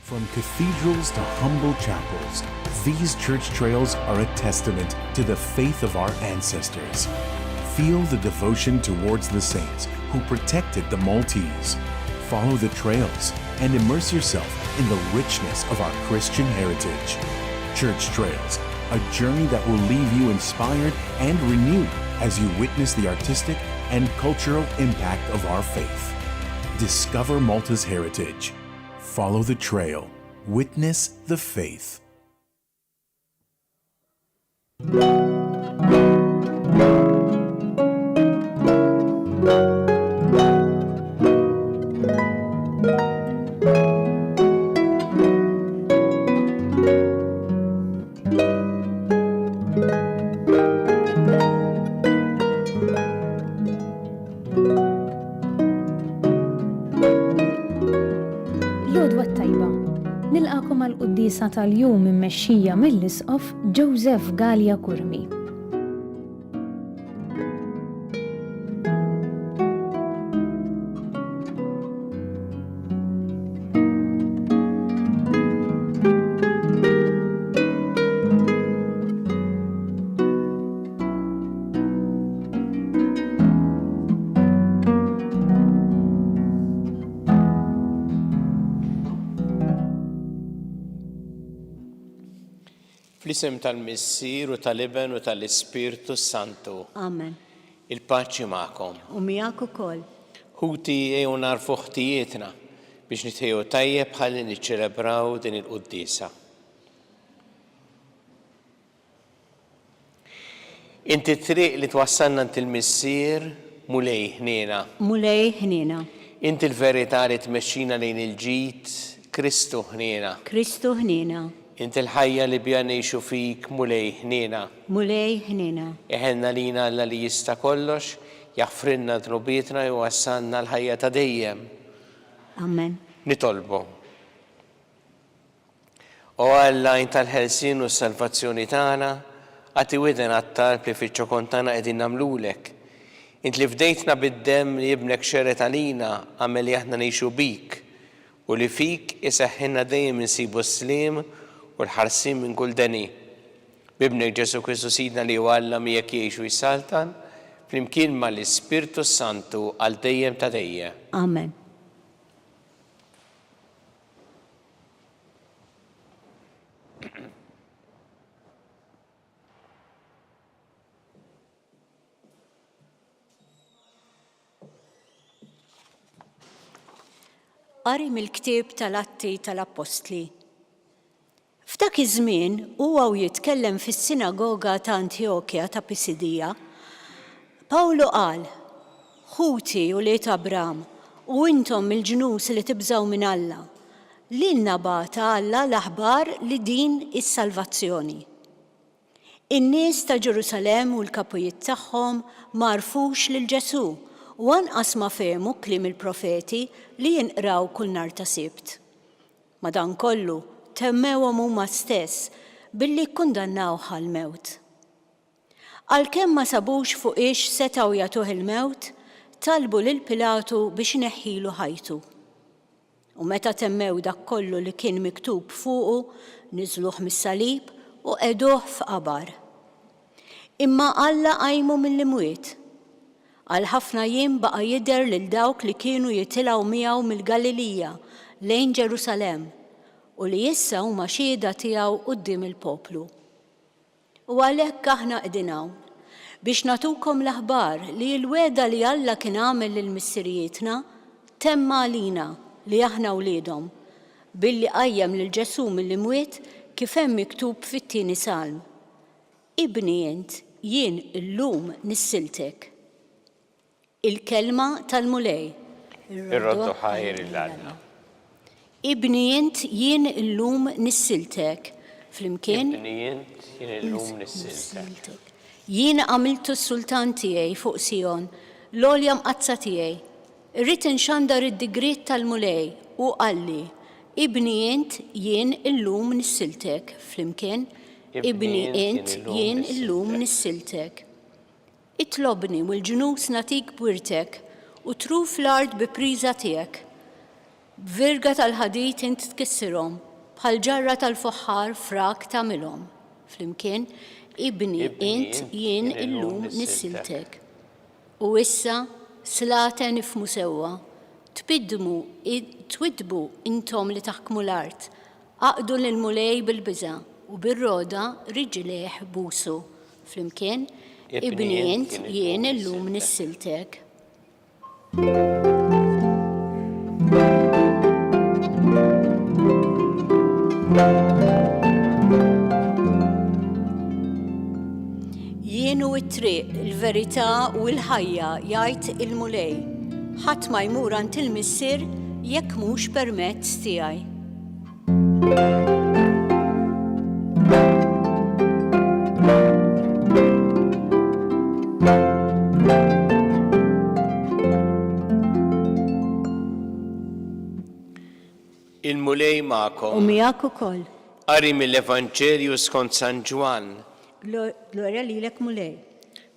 From cathedrals to humble chapels, these church trails are a testament to the faith of our ancestors. Feel the devotion towards the saints who protected the Maltese. Follow the trails and immerse yourself in the richness of our Christian heritage. Church Trails, a journey that will leave you inspired and renewed as you witness the artistic and cultural impact of our faith. Discover Malta's heritage. Follow the trail. Witness the faith. nilqakom għall-quddiesa tal-jum immexxija mill-Isqof Joseph Gallia Kurmi. Fl-isem tal-Missier u tal-Iben u tal-Ispirtu Santu. Amen. Il-paċi magħkom. U miegħek ukoll. Ħuti ejjew narfu ħtijietna biex nitħejju tajjeb ħalli niċċelebraw din il-quddiesa. Inti triq li twassalna int il-Missier mulej ħniena. Mulej ħniena. Inti l-verità li tmexxina lejn il-ġid Kristu ħniena. Kristu ħniena. Inti l-ħajja li bija ngħixu fik mulej ħniena. Mulej ħniena. Iħenna lina Alla li jista' kollox, jaħfrinna dnubietna u wassalna l-ħajja ta' dejjem. Amen. Nitolbu. O Alla int tal-ħelsien u s-salvazzjoni tagħna, għati widen għat-talb li fiċ-ċokon tagħna qegħdin nagħmlulek. Int li fdejtna bid-demm li jibnek xeret għalina għamel li aħna ngħixu bik u li fik isaħħinna dejjem insibu s-slim u l-ħarsim minn kull deni. Bibnek Ġesu Kristu Sidna li Alla miegħek jgħixu jsaltan, flimkien mal-Ispirtu Santu għal dejjem ta' dejjem. Amen. Qari mill-ktieb tal-Atti tal-Apostli. F'dak iż-żmien huwa jitkellem fis-sinagoga ta' Antjokja ta' Pisidija. Pawlu qal: Ħuti u liet Abram, u intom il-ġnus li tibżgħu minn Alla, lilna bagħata Alla l-aħbar li din is-salvazzjoni. In-nies ta' Ġerusalemm u l-kapijiet tagħhom ma rfux lil Ġesu u anqas ma fehmu kliem il-profeti li jinqraw kull nhar ta' Sibt. Madankollu temmewhom huma stess billi kkundannawh għall-mewt. Għalkemm ma sabux fuq ix setgħu jagħtuh il-mewt, talbu lil Pilatu biex ineħħilu ħajtu. U meta temmew dak kollu li kien miktub fuqu, niżluh mis-salib u qeduh f'qabar. Imma Alla qajmu mill-imwiet. Għal ħafna jiem baqa' jidher lil dawk li kienu jitilgħu miegħu mill-Galilija lejn Ġerusalemm u li issa huma xhieda tiegħu quddiem il-poplu. U għalhekk aħna qegħdin hawn biex nagħtukom l-aħbar li l-wegħda li Alla kien għamel lill-missirietna temma għalina li aħna wliedhom billi qajjem lil Ġesu mill-imwiet kif hemm miktub fit-tieni Salm. Ibni int jien illum nissiltek. Il-kelma tal-mulej. Ir-roddu ħajr il-Alla. Ibni int jien illum nissiltek. Flimkien? Ibni int jien illum nissiltek. Jien għamiltu s-sultan tiegħi fuq Sion, l-olja mqazza tiegħi. Irrid inxandar id-digriet tal-mulej u qalli: Ibni int jien illum nissiltek. Flimkien? Ibni int jien illum nissiltek. Itlobni u l-ġnus natik bwirtek u truf l-ard bi priża tiegħek. Virga tal-ħadit int tkissirhom, bħal ġarra tal-fuħħar frak tagħmilhom. Flimkien, ibni int jien illum nissiltek. U issa slata nifmu sewwa, twidbu intom li taħkmu l-art, aqdu lil-mulej bil-biża' u bir-roda riġileh busu. Flimkien, ibni int jien illum nissiltek. Jien u t-triq, il-verità u l-ħajja jgħid il-mulej. Ħadd ma jmur għand il-missier jekk mhux permezz tiegħi. Il-mulej ma'kom. U miegħek ukoll. Qari mill-Evanġelju skont San Ġwan. Glorja lilek mulej.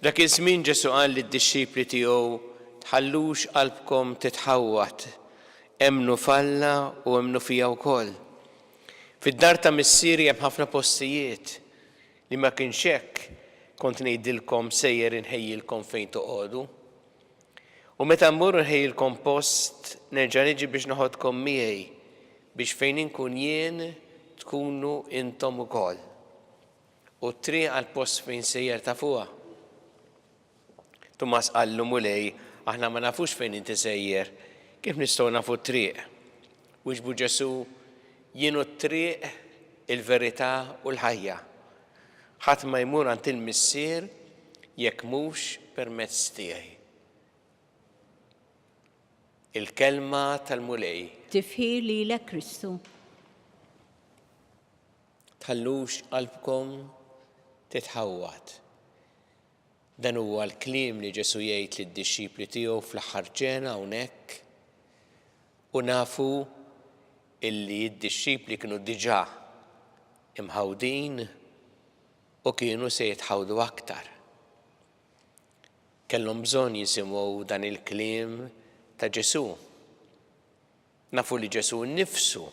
Dak iż-żmien Ġesu qal lid-dixxipli tiegħu tħallux qalbkom titħawwat, emnu falla u emnu fija wkoll. Fid-dar ta' missieri hemm ħafna postijiet li ma kienx hekk kont ngħidilkom sejjer inħejjilkom fejn toqgħodu. U meta mmur nħejjilkom post nerġa' niġi biex noħodkom miegħi biex fejn inkun jien tkunu intom ukoll. U triq għal post fejn sejjer ta' fuqha. Tumas qallu mulej, aħna ma nafux fejn inti sejjer, kif nistgħu nafu t-triq? U xbu Ġesu, jienu t-triq, il-verità u l-ħajja. Ħadd ma jmur għand il-missier jekk mhux permezz tiegħi. Il-kelma tal-mulej. Tifħir lilek Kristu. Tħallux qalbkom titħawwat. Dan huwa l-kliem li Ġesu jgħid lid-dixxipli tiegħu fl-aħħar ċena hawnhekk u nafu illi d-dixxipli kienu diġà imħawdin u kienu se jitħawdu aktar. Kellhom bżonn jisimgħu dan il-kliem ta' Ġesu. Nafu li Ġesu nnifsu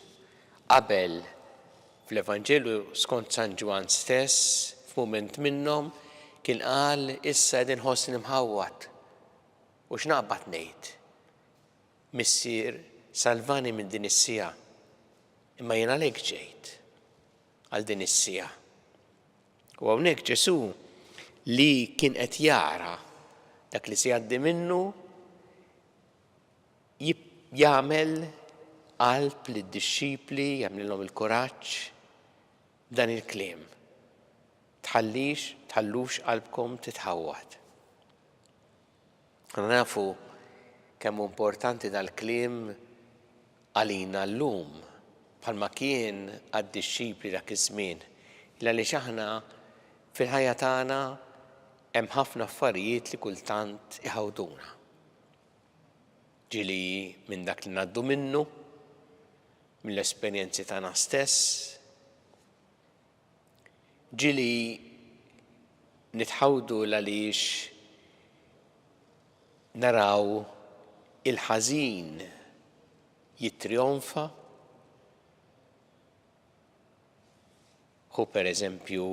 qabel fl-Evanġelju skont San Ġwan stess, f'mument minnhom kien qal issa qegħdin inħossni mħawwad. U x'naqbad ngħid? Missier salvani minn din is-sija. Imma jien għalhekk ġejt għal din is-sija. U hawnhekk Ġesu li kien qed jara dak li se jgħaddi minnu jagħmel qalb lid-dixxipli, jagħmlilhom il-kuraġġ dan il-kliem. Tħallux qalbkom titħawwad. Nafu kemm importanti dal-kliem għalina llum bħalma kien għad-dixxipli dak iż-żmien. Għaliex aħna fil-ħajja tagħna hemm ħafna affarijiet li kultant iħawduna. Ġieli minn dak li ngħaddu minnu, mill-esperjenzi tagħna stess, ġieli nitħawdu għaliex naraw il-ħażin jittrionfa. Hu pereżempju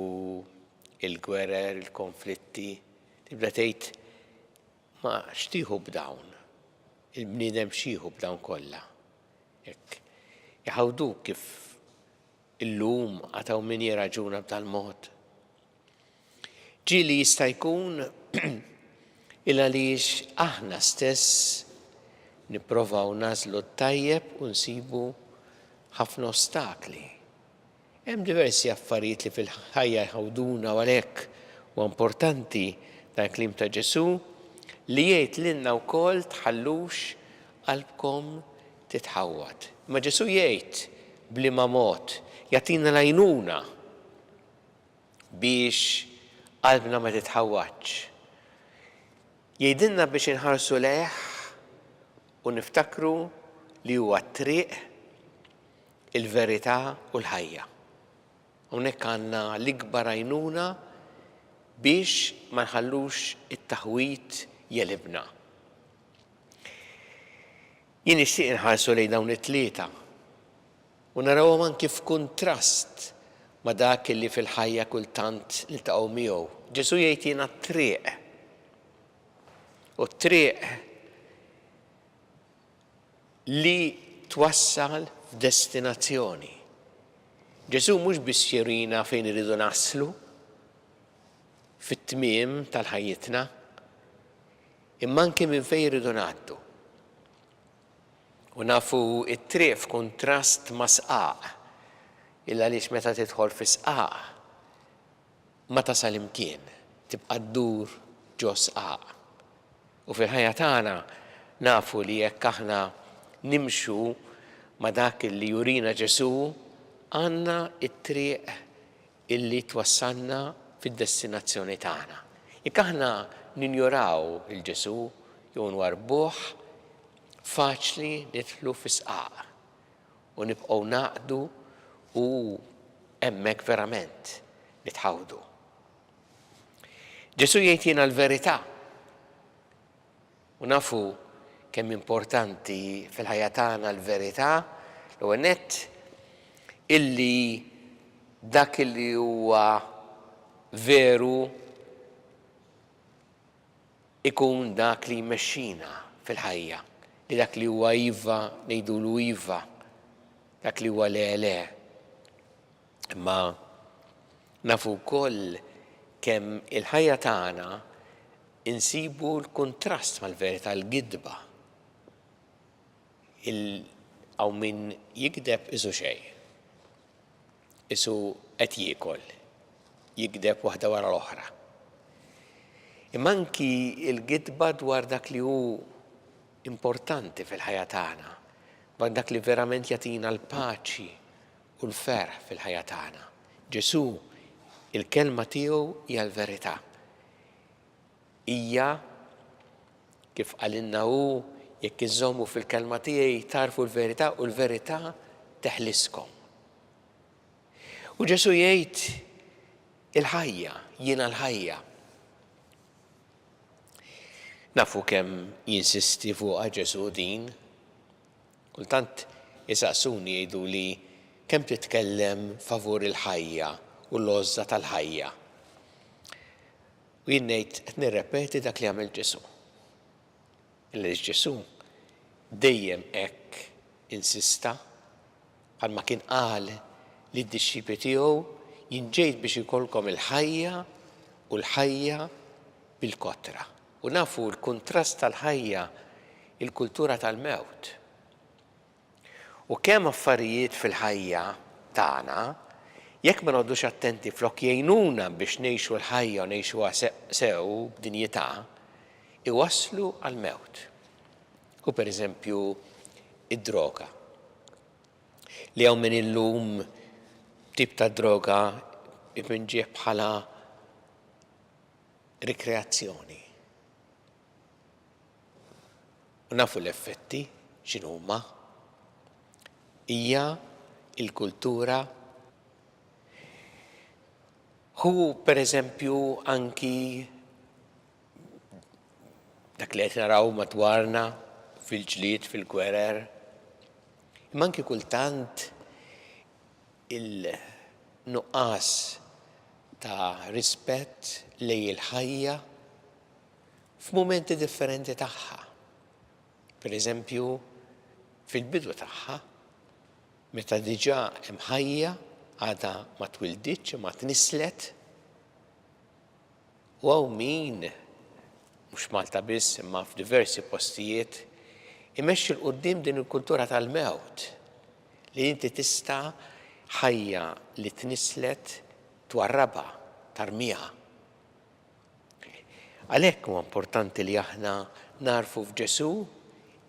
il-gwerer, il-konflitti, tibda tgħid ma xtieħu b'dawn, il-bniedem xieħu b'dawn kollha. Jekk jaħawduk kif illum għataw min jiraġuna b'dal-mod. Ġieli jista' jkun il-għaliex aħna stess nipprovaw nażlu t-tajjeb u nsibu ħafna ostakli. Hemm diversi affarijiet li fil-ħajja jħawduna u għalhekk huwa importanti dan il-kliem ta' Ġesu li jgħid lilna wkoll tħallux qalbkom titħawwad. Ma Ġesu jgħid bliema mod jagħtina l-għajnuna biex qalbna ma titħawwadx. Jgħidilna biex inħarsu lejh u niftakru li huwa t-triq, il-verità u l-ħajja. Hawnhekk għandna l-ikbar għajnuna biex ma nħallux it-taħwit jelibna. Jien nixtieq inħarsu lejn dawn it-tlieta u narawhom anki f'kuntrast ma' dak li fil-ħajja kultant niltaqgħu miegħu. Ġesu jgħid jiena t-triq. U t-triq li twassal f'destinazzjoni. Ġesu mhux biss jurina fejn iridu naslu fit-tmiem tal-ħajjitna, imma anke minn fejn iridu ngħaddu. U nafu it-triq f'kuntrast ma' sqaq, illa għaliex meta tidħol fi sqaq ma tasal imkien, tibqa' ddur ġo sqaq. U fil-ħajja tagħna nafu li jekk aħna nimxu ma' dak li jurina Ġesu, għandna it-triq illi twassalna fid-destinazzjoni tagħna. Jekk aħna ninjoraw il-Ġesu jew nwarbuh, faċli nidħlu fi sqaq u nibqgħu naqdu u hemmhekk verament nitħawdu. Ġesu jgħid jiena l-verità. U nafu kemm importanti fil-ħajja tagħna l-verità l-ewwel nett illi dak li huwa veru ikun dak li jmexxina fil-ħajja. Li dak li huwa iva ngħidulu iva, dak li huwa le. Imma nafu wkoll kemm il-ħajja tagħna insibu l-kuntrast mal-verità, l-gidba. Hawn min jikdeb isu xejn. Isu qed jiekol, jikdeb waħda wara l-oħra. Imma anki l-gidba dwar dak li hu importanti fil-ħajja tagħna, dwar dak li verament jagħtina l-paċi u l-ferħ fil-ħajja tagħna. Ġesu, il-kelma tiegħu hija l-verità. Hija kif qalilna hu jekk iżommu fil-kelma tiegħi tarfu l-verità u l-verità teħliskom. U Ġesu jgħid il-ħajja, jiena l-ħajja. Nafu kemm jinsisti fuqha Ġesu din, kultant isaqsuni jgħiduli kemm titkellem favur il-ħajja u l-għożża tal-ħajja. U jien ngħid qed nirrepeti dak li għamel Ġesu. Illa Ġesu dejjem hekk insista bħalma kien qal lid-dixxipli tiegħu jien ġejt biex ikolkom il-ħajja u l-ħajja bil-kotra. U nafu l-kuntrast tal-ħajja, il-kultura tal-mewt. U kemm affarijiet fil-ħajja tagħna, jekk ma nqogħdux attenti flok jgħinuna biex ngħixu l-ħajja u ngħixuha sew b'dinjità, iwasslu għall-mewt. U pereżempju id-droga. Li hawn min illum tip ta' droga ibinġieh bħala rikreazzjoni. Nafu l-effetti x'inhuma. Hija il-kultura. Hu pereżempju anki dak li qed naraw madwarna fil-ġlied, fil-gwerer. Imma anki kultant il-nuqqas ta' rispett lejn il-ħajja f'mumenti differenti tagħha. Pereżempju, fil-bidu tagħha, meta diġà hemm ħajja għadha ma twilditx ma tnislet, u hawn min mhux Malta biss imma f'diversi postijiet imexxi l quddiem din il-kultura tal-mewt li inti tista' ħajja li tnislet twarrabha, tarmiha. Għalhekk huwa importanti li aħna narfu f'Ġesu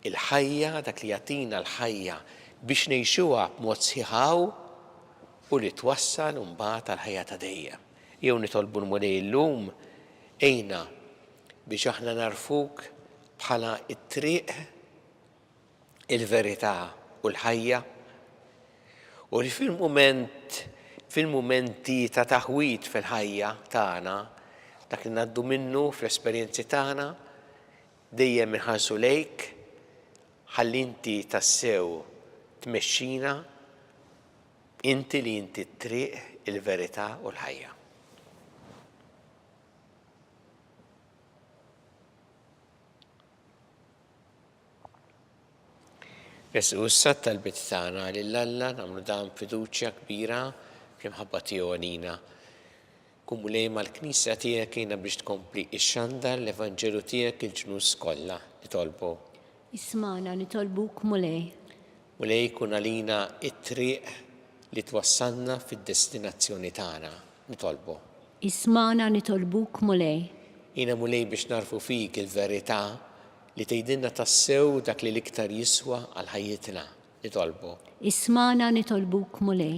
il-ħajja, dak li jagħtina l-ħajja biex ngħixuha b'mod sħiħaw u li twassal mbagħad għall-ħajja ta' dejjem. Jew nitolbu l-Mulej llum ejna biex aħna narfuk bħala it-triq, il-verità u l-ħajja u li fil-mumenti ta' taħwit fil-ħajja tagħna dak li ngħaddu minnu fl-esperjenzi tagħna dejjem inħarsu lejk ħalli inti tassew tmexxina inti li inti t-triq, il-verità u l-ħajja. Jesu issa talbit tagħna lill-Alla nagħmlu dan fiduċja kbira fl-imħabba tiegħu għalina. Kumu lej mal-Knisja tiegħek jiena biex tkompli ix-xandar l-Evanġelu tiegħek il-ġnus kollha nitolbu. Ismana nitolbuk mulej. Mulej kun għalina it-triq li twassalna fid-destinazzjoni tagħna nitolbu. Ismana nitolbuk mulej. Jiena mulej biex narfu fik il-verità li tgħidilna tassew dak li l-iktar jiswa għal ħajjitna nitolbu. Ismana nitolbuk mulej.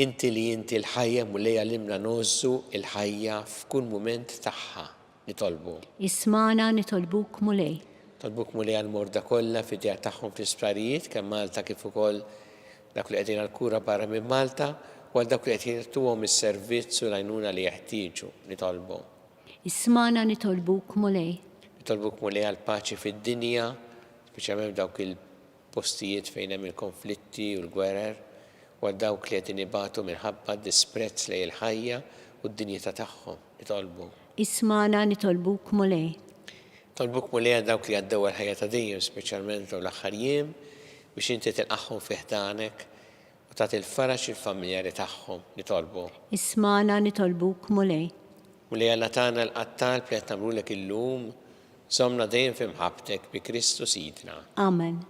Inti li inti l-ħajja mulej għallimna nozzu il-ħajja f'kull mument tagħha nitolbu. Ismana nitolbuk mulej. Tolbuk mulej għal-morda kollha fid-djar tagħhom fl-isptarijiet kemm Malta kif ukoll dak li qegħdin għall-kura barra minn Malta u għal dak li qed jagħtuhom is-servizz u l-għajnuna li jeħtieġu nitolbu. Ismana nitolbuk mulej. Nitolbuk mulej għal-paċi fid-dinja, speċjalment dawk il-postijiet fejn hemm il-konflitti u l-gwerer, u għal dawk li qegħdin ibatu minħabba disprezz lejn il-ħajja u d-dinjità tagħhom nitolbu. Ismana nitolbuk mulej. Tolbuk mulej għal dawk li għaddew għal-ħajja ta' dejjem, speċjalment dawn l-aħħar jiem, biex inti tilqaħħom fi ħdanek u tagħti l-faraġ il-familjari tagħhom nitolbu. Ismana nitolbuk mulej. Mulej għal tagħna l-qattal li qed nagħmlulek illum, żommna dejjem fi mħabbtek bi Kristu Sidna. Amen.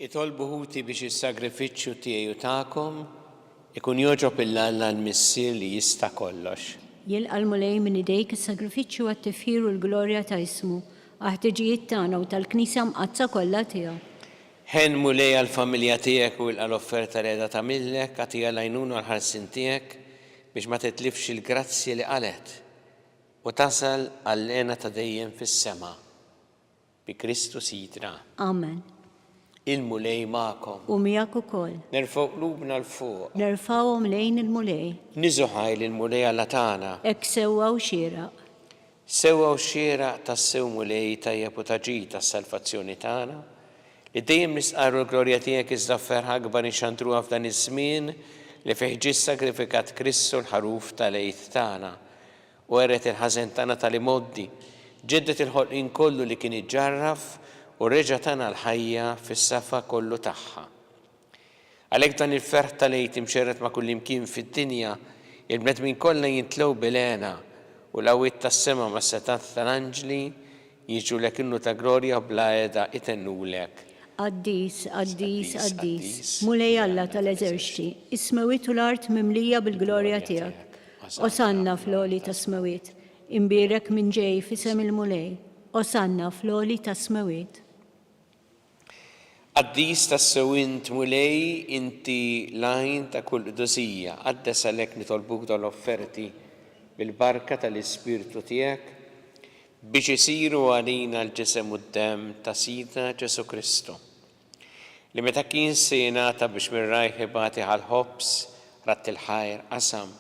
Itolbu ħuti biex is-sagrifiċċju tiegħu tagħkom ikun joġob il-Alla l-missier li jista' kollox. Jilqa' l-mulej minn idejk is-sagrifiċċju għat-tifħir u l-glorja ta' ismu, għaħtiġijiet tagħna u tal-Knisja mqazza kollha tiegħu. Ħen mulej għall-familja tiegħek u l-offerta li qiegħda tagħmillek għatija l-għajnuna għall-ħarsin tiegħek biex ma titlifx il-grazzi li qalet u tasal għall-għena ta' dejjem fis-sema bi Kristu Sidna. Amen. Il-mulej magħkom. U miegħek ukoll. Nerfgħu qlubna l-fuq. Nerfgħuhom lejn il-mulej. Niżu ħajl il-mulej Alla tagħna. Hekk sewwa u xieraq. Sewwa u xieraq tas-sew mulej tajjeb u taġid tas-salvazzjoni tagħna li dejjem nisqarru l-glorja tiegħek iżda ferħ akbar nixxandruha f'dan iż-żmien li fih ġie sagrifikat Kristu l-ħaruf tal-għid tagħna u għeret il-ħażen tagħna tal-imoddi, ġeddet il-ħolqien kollu li kien iġġarraf u reġa' tagħna l-ħajja fis-safa kollu tagħha. Għalhekk dan il-ferħ tal-għid imxerret ma' kull imkien fid-dinja, il-bnedmin kollha jintlew bil-għena u l-għawit tas-sema ma' setat tal-anġli jiġu lek innu ta' glorja bla għeda itennulek. Qaddis, qaddis, qaddis, mulej Alla tal-eżerċti, is-smawiet u l-art mimlija bil-glorja tiegħek. Osanna fl-għoli tas-smawiet, imbierek minn ġej fisem il-mulej. Osanna fl-għoli tas-smawiet. Qaddis tas-sewint mulej inti lajn ta' kull qdusija, qaddes għalhekk nitolbuk dal-offerti bil-barka tal-Ispirtu tiegħek biex isiru għalina l-ġisem u d-dem ta' Sidna Ġesu Kristu. Li meta kien se jingħata biex mir-rajħ ibati għall-ħobs ratt il-ħajr qasam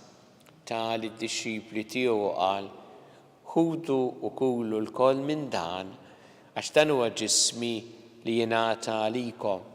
ta' lid-dixxipli tiegħu qal ħudu u kulu l-koll minn dan għax dan huwa ġismi li jingħata għalikom.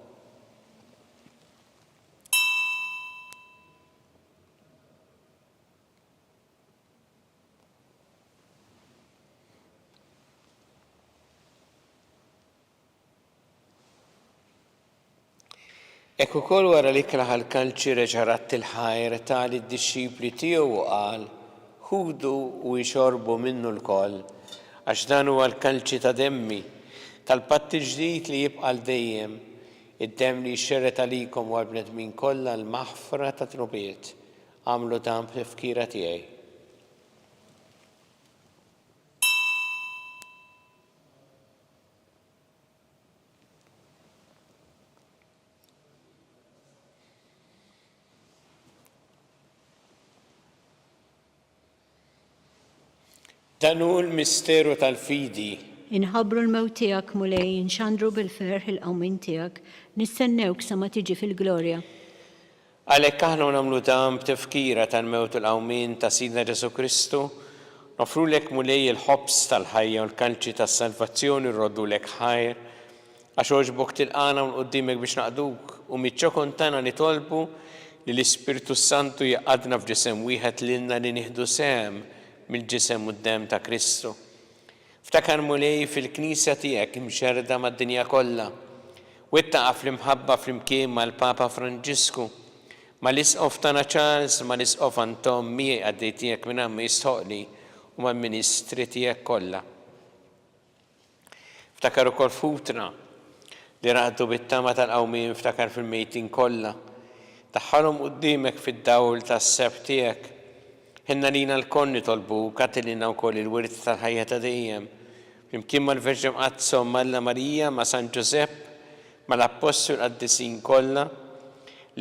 Ekk ukoll wara li kraħ il-kalċi reġa' ratt il-ħajr tali d-dixxipli tiegħu u qal ħudu u jxorbu minnu l-koll għax dan huwa l-kalċi ta' demmi tal-patt ġdid li jibqa' dejjem id-demm li jxerret għalikom u għall-bnedmin kollha l-maħfra ta' trubiet għamlu dan b'tifkira tiegħi. Dan hu l-misteru tal-fidi. Inħabbru l-mewt tiegħek mulej, nxandru bil-ferħ il-qawmin tiegħek, nistennewk sa ma tiġi fil-glorja. Għalhekk aħna nagħmlu dan b'tifkira tal-mewt u l-qawmin ta' Sidna Ġesu Kristu, nofrulek mulej il-ħobs tal-ħajja u l-kalċi tas-salvazzjoni rroddulek ħajr, għax oġbok tilqana u qudiemek biex naqduk u miċ-ċokon tagħna nitolbu li l-Ispiritu Santu jaqadna f'ġisem wieħed lilna li nieħdu sehem mill-ġisem u d-dem ta' Kristu. Ftakar mulej fil-Knisja tiegħek imxerda mad-dinja kollha. Wettaqa fl-imħabba flimkien mal-Papa Franġisku, mal-Isqof tagħna Charles, mal-Isqof Anton miegħi għaddej tiegħek minn hemm jistħoqli u mal-Ministri tiegħek kollha. Ftakar ukoll futra li raqdu bit-tama tal-qawmien ftakar fil-mejtin kollha. Taħħalhom quddiemek fid-dawl tas-seb tiegħek. Ħinna lina l-kon nitolbu katilina wkoll il-wirt tal-ħajja ta' dejjem. Flimkien mal-Verġa Mqazzo Malla Marija ma' San Ġusepp mal-Apostol qaddisin kollha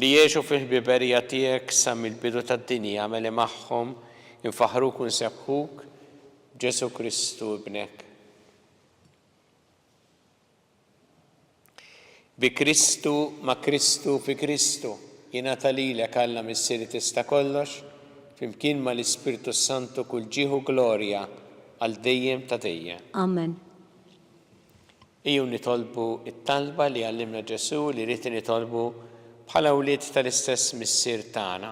li jgħixu fil-ħbiberija tiegħek sa mill-bidu tad-dinja għamel magħhom infaħruk u nsebħuk Ġesu Kristu ibnek. Bi Kristu ma' Kristu fi Kristu jingħata lilek Alla missieri tista' kollox flimkien ma l-Ispiritu Santu kull ġieħu glorja għal dejjem ta' dejjem. Amen. Ejju nitolbu it-talba li għallimna Ġesu li rrid nitolbu bħala wlied tal-istess missier tagħna.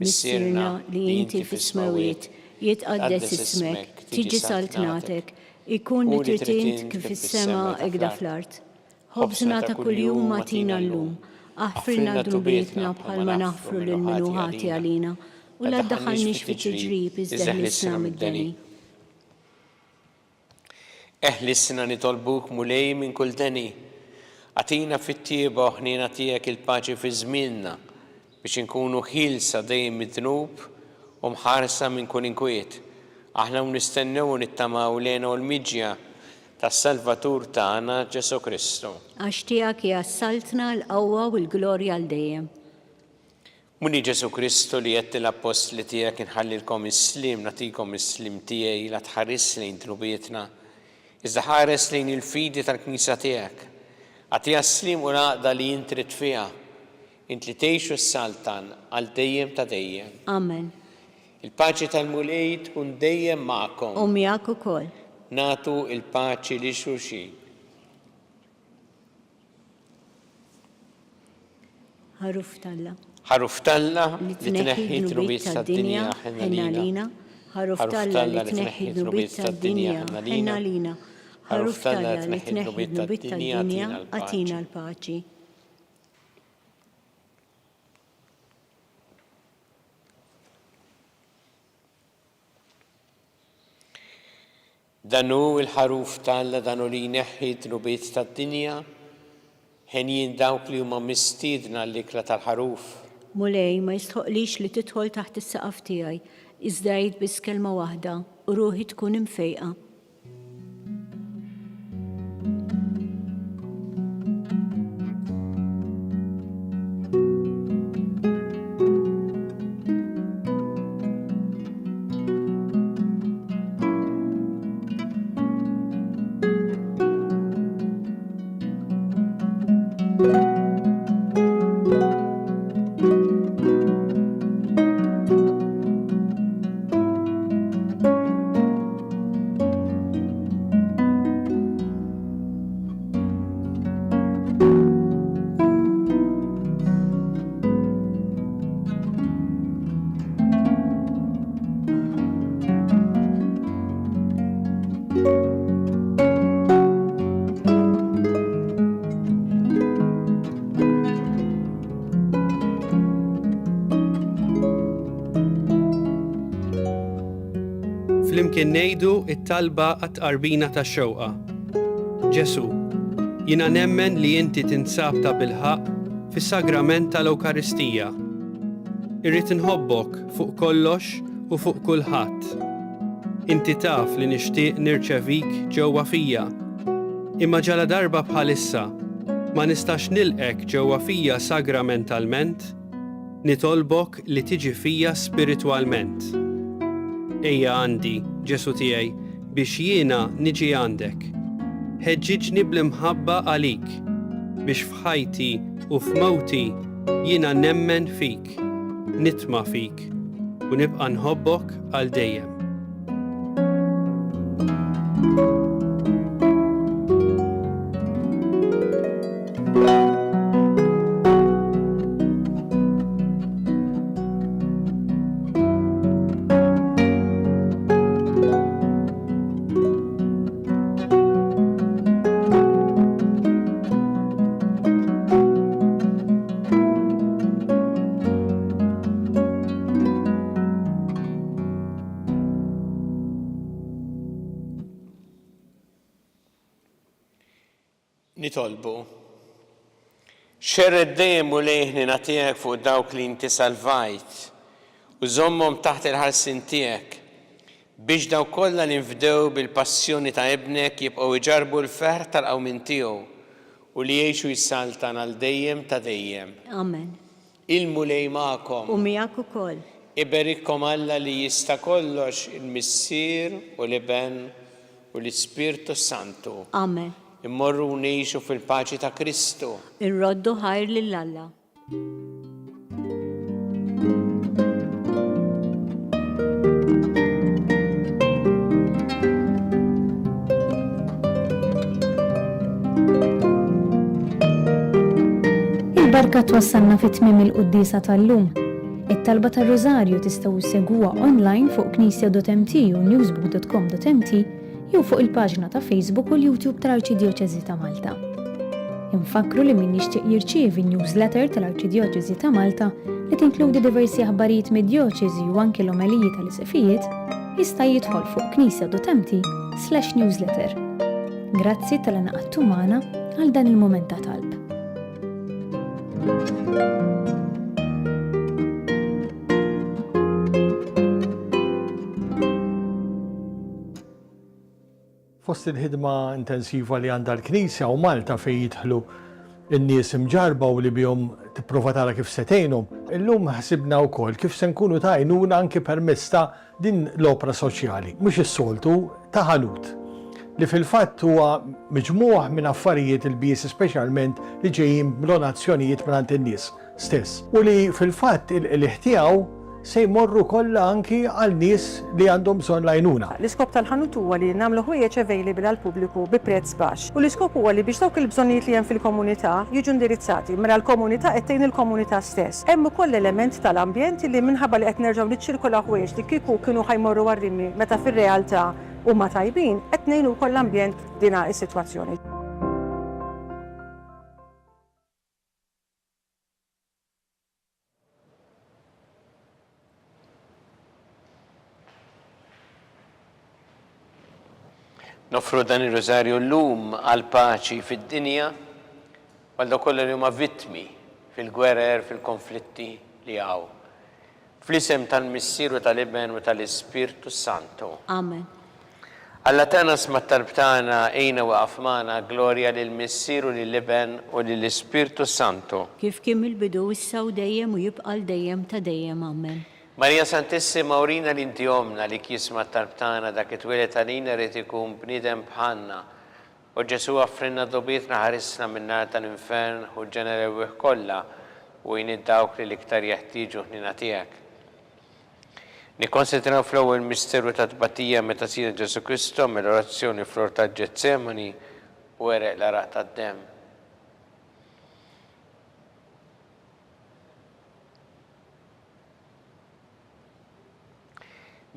Missierna li inti fis-smawiet, jitqaddes ismek, tiġi saltnatek, ikun li trid kif fis-sema ekda fl-art. Ħobżna ta' kuljum agħtina llum, aħfrilna drubietna bħalma naħfru lil minuħati għalina. U la ddaħħalniex fi ġrib iżdeħlisna mid-deni. Eħlisna nitolbuk mulej minn kull deni. Għatina fit-tieba ħnina tiegħek il-paċi fi żmienna biex inkunu ħilsa dejjem mid-dnub u mħarsa minn kull inkwiet. Aħna nistennew nittamaw lejna u l-miġja tas-Salvatur tagħna Ġesu Kristu. Għax tiegħek jassaltna l-qawwa u l-glorja għal dejjem. Muni Ġesu Kristu li jett l-apostli tiegħek inħallilkom is-slim, nagħtikom is-slim tiegħi la tħares lejn trubietna. Iżda ħares lejn il-fidi tal-Knisja tiegħek. Għatija s-slim u naqda li jintrid fiha. Int li tgħixu s-saltan għal dejjem ta' dejjem. Amen. Il-paċi tal-mulej tkun dejjem magħkom. U miegħek ukoll. Nagħtu il-paċi li xulxin. Ħaruf talla. Ħaruf talla li tneħħi trubiet tad-dinja ħinna lina. Ħaruf talla li tneħħi trubiet tad-dinja ħinna lina. Ħaruf talla li tneħħi trubiet tad-dinja għatina l-paċi. Danu il-ħaruf talla danu li jneħħi trubiet tad-dinja ħenjin dawk li huma mistiedna l-ikla tal-ħaruf. Mulej ma jistħoqlix li tidħol taħt is-saqaf tiegħi, iżda jgħid biss kelma waħda u ruħi tkun imfejqa. flimkien ngħidu it-talba għat-qarbina tax-xewqa. Ġesu, jiena nemmen li inti tinsab ta' bilħaq fis-sagrament tal-Ewkaristija. Irrid inħobbok fuq kollox u fuq kulħadd. Inti taf li nixtieq nirċevik ġewwa fija. Imma ġala darba bħalissa ma nistax nilqek ġewwa fija sagramentalment, nitolbok li tiġi fija spiritwalment. Ejja għandi, Ġesu tiegħi, biex jiena niġi għandek. Ħeġġiġni bl-imħabba għalik, biex f'ħajti u f'mewti jiena nemmen fik, nitma' fik u nibqa' nħobbok għal dejjem. Nitolbu. Xerred dejjem u lejħni nagħtihek fuq dawk li inti salvajt u żommhom taħt il-ħarsien tiegħek biex dawk kollha li nfdew bil-passjoni ta' ibnek jibqgħu iġarbu l-ferħ tal-qawmien tiegħu u li jgħixu jissaltan għal dejjem ta' dejjem. Amen. Il-mulej magħkom. U miegħek ukoll. Iberikkom Alla li jista' kollox il-Missier u l-Iben u l-Ispirtu Santu. Amen. Immorru ngħixu fil-paċi ta' Kristu. Irroddu ħajr lil Alla. Il-barka twassalna fit-tmiem il-qudiesa tal-lum. It-talba tar-Rożarju tistgħu ssegwuha online fuq knisja.mt u newsbook.com.mt jew fuq il-paġna ta' Facebook u l-YouTube tal-Arċidjoċeżi ta' Malta. Infakru li min jixtieq jirċievi newsletter tal-Arċidjoċeżi ta' Malta li tinkludi diversi aħbarijiet mid-djoċeżi u anke l-omeliji tal-isfijiet jista' jidħol fuq knisja.mt/newsletter. Grazzi tal-inqattu magħna għal dan il-mument ta' talb. Fost il-ħidma intensiva li għandha l-Knisja u Malta fejn jidħlu n-nies imġarba u li bihom tipprova tara kif se tgħinhom, illum ħsibna wkoll kif se nkunu ta' għajnuna anke permezz ta' din l-opra soċjali, mhux is-soltu ta' ħanut li fil-fatt huwa miġmuħ minn affarijiet il-bies speċjalment li ġejjin b'donazzjonijiet mingħand in-nies stess. U li fil-fatt il-ħtiegħu se jmorru kollha anki għal nies li għandhom bżonn l-għajnuna. L-iskop tal-ħanut huwa li nagħmlu ħwejjeġ available għall pubbliku bi prezz baxx. U l-iskop huwa li biex dawk il-bżonnijiet li hemm fil-komunità jiġu indirizzati minn l-komunità qed tgħin il-komunità stess. Hemm ukoll element tal-ambjent li minħabba li qed nerġgħu niċċirkolaw ħwejjeġ li kieku kienu ħajmorru għar-rimi meta fir-realtà huma tajbin qed ngħinu wkoll l-ambjent dina is-sitwazzjoni. Nofru dan ir-Rożarju llum għal paċi fid-dinja għal dawk kollha li huma vittmi fil-gwerer, fil-konflitti li hawn. Fl-isem tal-Missier u tal-Iben u tal-Ispirtu Santu. Amen. Alla tagħna sma' talb tagħna ejna waqaf magħna glorja lill-Missier u lill-Iben u lill-Ispirtu Santu. Kif kien il-bidu issa u dejjem u jibqa' dejjem ta' dejjem. Amen. Marija Santissima urina li inti omna li kisma talb tagħna dak it-twieled għalina rid ikun bniedem bħalna. U Ġesu għaffrinna dobietna ħarisna min-nar tal-infern u ġenerewih kollha u jnid dawk li l-iktar jeħtieġu ħnina tiegħek. Nikkonsidraw fl-ewwel misteru ta' tbatija meta sir Ġesu Kristu mill-orazzjoni fl-or ta' Ġetsemani u ereq l-araq tad-demm.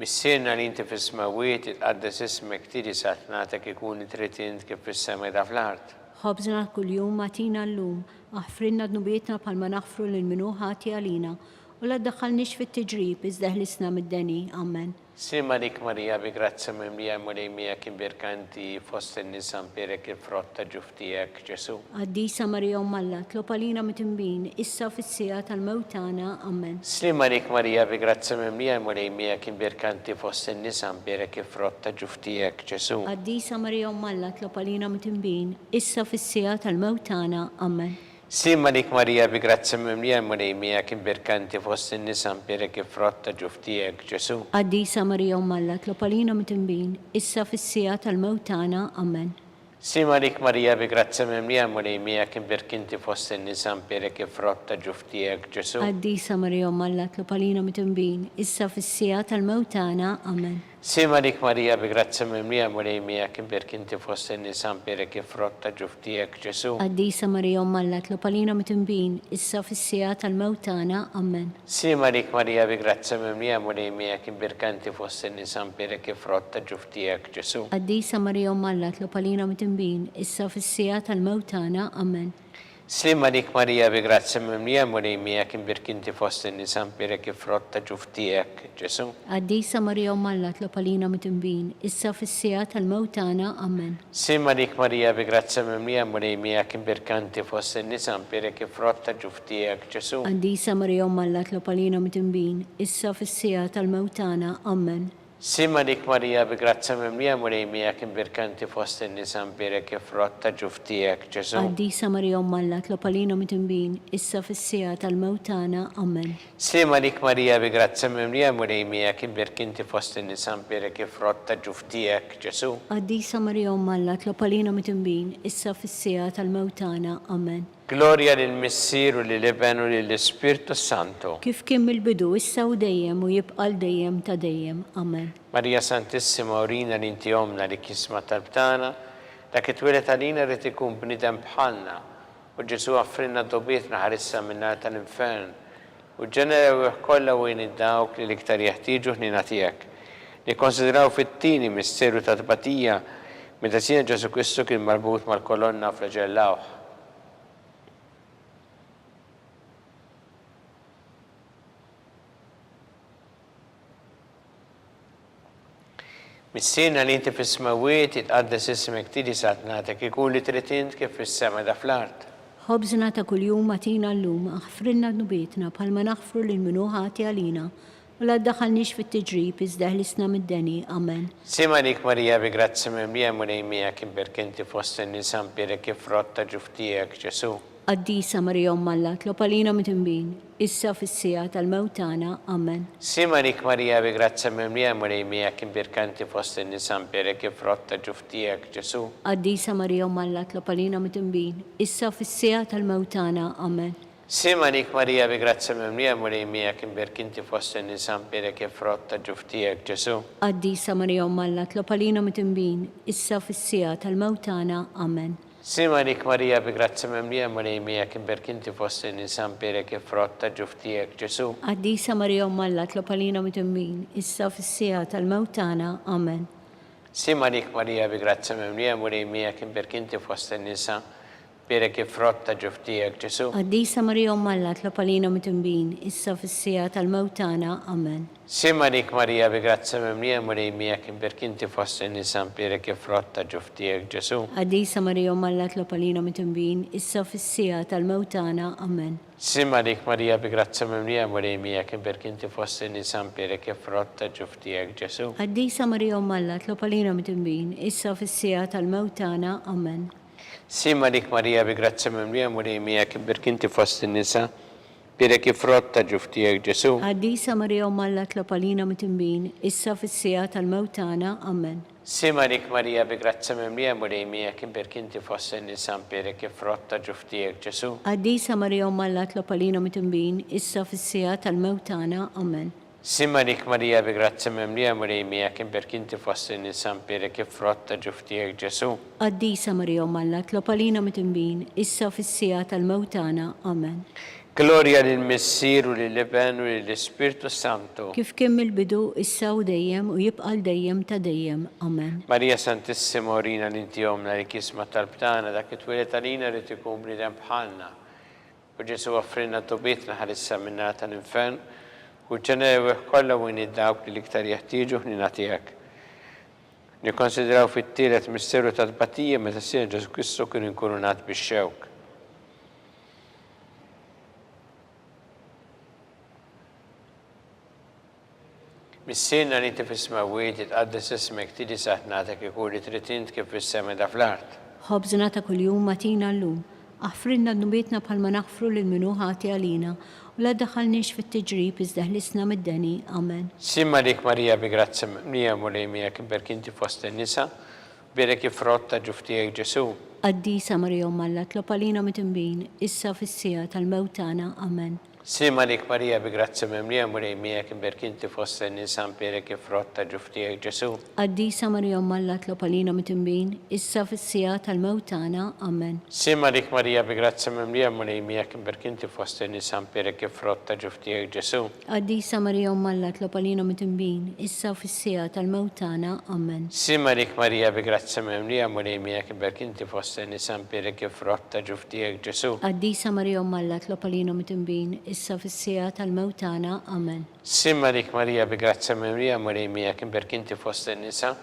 Missierna li inti fis-smawiet itqaddes ismek tiġi satnatek ikun tritint kif fis-sema da fl-art. Ħobżna kuljum matina llum, aħfrinna dnubietna bħalma naħfru lil min hu ħati għalina u la ddaħħalniex fit-tiġrib iżda ħlisna mid-deni. Amen. Sima dik Marija bi grazza mimlija mulejmija kien birkanti fost in-nisa mpierek il-frott ta' ġuftijek Ġesu. Għaddisa Marija Ummalla, tlopalina mitimbin, issa fissija tal-mewtana, amen. Slima dik Marija bi grazza mimlija mulejmija kien birkanti fost in-nisa mpierek il-frott ta' ġuftijek Ġesu. Għaddisa Marija Ummalla, tlopalina mitimbin, issa fissija tal-mewtana, amen. Slima dik Marija bi grazza mimlija mulejmija kien birkanti fost in-nisa mpierek il-frott ta' ġuftijek Ġesu. Għaddisa Marija Ummalla, tlopalina mitimbin, issa fissija tal-mewtana, amen. Sima dik Marija bi grazza mimlija mulejmija kien birkinti fost in-nisa mpierek il-frott ta' ġuftijek Ġesu. Għaddisa Marija Ummalla, tlopalina mitimbin, issa fissija tal-mewtana, amen. Sima dik Marija bi grazza mimlija mulejmija kien birkinti fost in-nisa mpierek il-frott ta' ġuftijek Ġesu. Għaddisa Marija Ummalla, tlopalina mitimbin, issa fissija tal-mewtana, amen. Sima dik Marija bi grazza mimlija mulejmija kien birkanti fost in-nisa mpierek il-frott ta' ġuftijek Ġesu. Għaddisa Marija Ummalla, tlopalina mitimbin, issa fissija tal-mewtana, amen. Slima dik Marija bi grazza mimlija mulejmija kien birkinti fost in-nisa mpierek il-frott ta' ġuftijek Ġesu. Għaddisa Marija Ummalla, tlopalina mitimbin, issa fissija tal-mewtana, amen. Sima dik Marija bi grazza mimlija mulejmija kien birkanti fost in-nisa mpierek il-frott ta' ġuftijek Ġesu. Għaddisa Marija Ummalla, tlopalina mitimbin, issa fissija tal-mewtana, amen. Sima dik Marija bi grazza mimlija mulejmija kien birkanti fost in-nisa mpierek il-frott ta' ġuftijek Ġesu. Għaddisa Marija Ummalla, tlopalina mitimbin, issa fissija tal-mewtana, amen. Sima dik Marija bi grazza mimlija mulejmija kien birkinti fost in-nisa mpierek il-frott ta' ġuftijek Ġesu. Għaddisa Marija Ummalla, tlopalina mitimbin, issa fissija tal-mewtana, amen. Gloria lill-Missier u lill-Iben u lill-Ispirtu Santo. Kif kien mill-bidu issa u dejjem u jibqal dejjem ta' dejjem, amen. Marija Santissima urina li inti omna li kisma tal-btana, dak it-twilet għalina rrid ikun bnidem bħalna, u Ġesu għaffrinna dobietna ħarissa minna tal-infern, u ġenera kollha u id-dawk li l-iktar jeħtieġu ħnina tiegħek. Li konsidraw fit-tieni misteru ta' tbatija meta sina Ġesu Kristu kien marbut mal-kolonna flagellawh. Missina li inti fis-smawiet itqaddes ismek tiedi satnatek ikun li trid int kif fis-sema da fl-art. Ħobżna ta' kuljum atina llum, aħfrinna dnubietna bħalma naħfru lil minnu ħati għalina, u la ddaħħalniex fit-tiġrib iżda ħlisna mid-deni, amen. Sima dik Marija bi grazzi mimlija mulejmija kien birkinti fost in-nisa mpierek il-frott ta' ġuftijek Ġesu. Għaddisa Marija Ummalla, tlopalina mitimbin, issa fissija tal-mewtana, amen. Sima dik Marija bi grazzi mimlija mulejmija kien birkanti fost in-nisa mpierek il-frott ta' ġuftijek Ġesu. Għaddisa Marija Ummalla, tlopalina mitimbin, issa fissija tal-mewtana, amen. Sima dik Marija bi grazzi mimlija mulejmija kien birkinti fost in-nisa mpierek il-frott ta' ġuftijek Ġesu. Għaddisa Marija Ummalla, tlopalina mitimbin, issa fissija tal-mewtana, amen. Sima dik Marija bi grazzi mimlija mulejmija kien birkinti fost in-nisa mpierek il-frott ta' ġuftijek Ġesu. Għaddisa Marija Ummalla, tlopalina mitimbin, issa fissija tal-mewtana, amen. Sima dik Marija bi grazzi mimlija mulejmija kien birkinti fost in-nisa mpierek il-frott ta' ġuftijek Ġesu. Għaddisa Marija Ummalla, tlopalina mitimbin, issa fissija tal-mewtana, amen. Sima dik Marija bi grazzi mimlija mulejmija kien birkinti fost in-nisa mpierek il-frott ta' ġuftijek Ġesu. Għaddisa Marija Ummalla, tlopalina mitimbin, issa fissija tal-mewtana, amen. Sima dik Marija bi grazzi mimlija mulejmija kien birkinti fost in-nisa mpierek il-frott ta' ġuftijek Ġesu. Għaddisa Marija Ummalla, tlopalina mitimbin, issa fissija tal-mewtana, amen. Sima dik Marija bi grazzi mimlija mulejmija kien birkinti fost in-nisa mpierek il-frott ta' ġuftijek Ġesu. Għaddisa Marija Ummalla, tlopalina mitimbin, issa fissija tal-mewtana, amen. Sima dik Marija bi grazzi mimlija mulejmija kien birkinti fost in-nisa mpierek il-frott ta' ġuftijek Ġesu. Għaddisa Marija Ummalla, tlopalina mitimbin, issa fissija tal-mewtana, amen. Sima dik Marija bi grazzi mimlija mulejmija kien birkinti fost in-nisa mpierek il-frott ta' ġuftijek Ġesu. Għaddisa Marija Ummalla, tlopalina mitimbin, issa fissija tal-mewtana, amen. Gloria lill-Missier u lill-Iben u lill-Ispirtu Santo. Kif kien mill-bidu issa u dejjem u jibqal dejjem ta' dejjem, amen. Marija Santissima urina li inti omna li kisma tal-btana dak it-twilet għalina rrid ikun bniedem bħalna. U Ġesu għaffrinna dobietna ħarissa minna tal-infern, u ġenerewih kollha u dawk li l-iktar jeħtieġu ħni nagħtihek. Nikkonsidraw fit-tielet misteru ta' tbatija meta Sir Ġesu Kristu kien inkurunat bix-xewk. Missierna li inti fis-smawiet itqaddes ismek tiġi saħnatek ikun li trid int kif fis-sema da fl-art. ħobżna ta' kuljum matina llum, aħfrinna d-nubietna bħalma naħfru lil minu ħati għalina u la daħalniex fit-tiġrib iżda ħlisna mid-deni. Amen. Simma lik Marija bi grazzi mimlija mulejmija kimberk inti fost in-nisa, birek ifrott ta' ġuf tiegħek Ġesu. Qaddisa Marija Umm Alla, tlob għalina mit-imbin, issa fis-sija tal-mewt tagħna. Amen. Simma lik Marija bi grazzi mimlija mulejmija kimberk inti fost in-nisa, birek ifrott ta' ġuf tiegħek Ġesu. Qaddisa Marija Umm Alla, tlob għalina mit-imbin, issa fis-sija tal-mewt tagħna. Amen. Simma lik Marija bi grazzi mimlija mulejmija kimberk inti fost in-nisa, birek ifrott ta' ġuf tiegħek Ġesu. Qaddisa Marija Umm Alla, tlob għalina mit-imbin, issa fis-sija tal-mewt tagħna. Amen. Simma lik Marija bi grazzi mimlija mulejmija kimberk inti fost in-nisa, birek ifrott ta' ġuf tiegħek Ġesu. Qaddisa Marija Umm Alla, tlob għalina mit-imbin, issa fis-sija tal-mewt tagħna. Amen. Simma lik Marija bi grazzi mimlija mulejmija kimberk inti fost in-nisa,